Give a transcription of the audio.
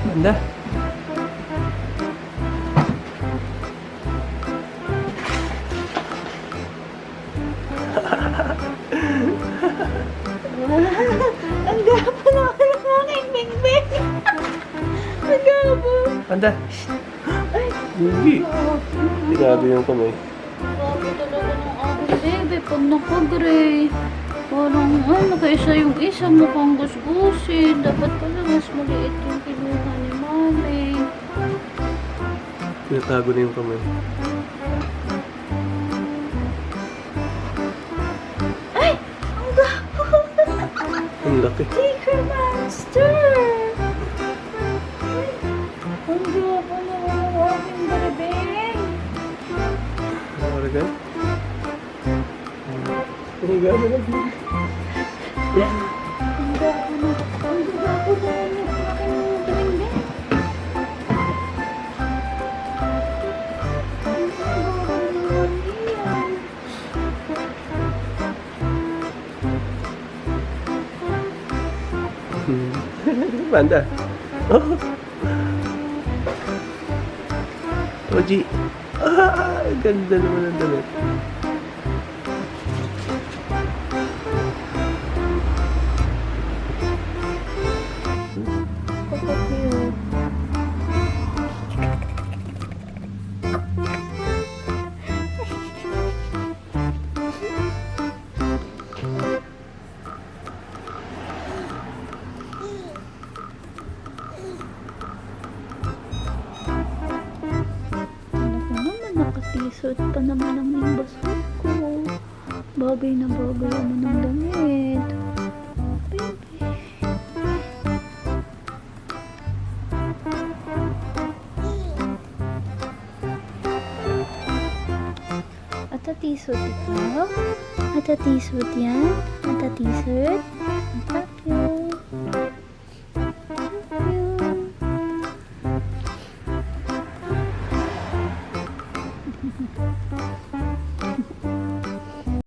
Ganda. Ang gapa naman ng aking bingbing. Ang gapa. Ganda. Ay, Hindi. Grabe yung kamay. grabe talaga ng aking baby. Pag nakagray, parang ano, kaysa yung isa mukhang gusgusin. Dapat pala mas maliit yung kinuha ni mami. Tinatago na yung kamay. Ay! Ang gapa! Ang laki. Tiger Monster! Ang gapa naman ng aking barabeng. Nakaragan? Ang ganda na. Ang gapa na. Ang gapa naman ng aking barabeng. Ang gapa naman yan. Banda. Oh. Oji. Ah, ganda naman ang damit. Kapag-cute. Nakatisot pa naman ang basket ko. Bagay na bagay naman ang damit. Baby. Atatisot ikaw? Atatisot yan? Atatisot? Ata?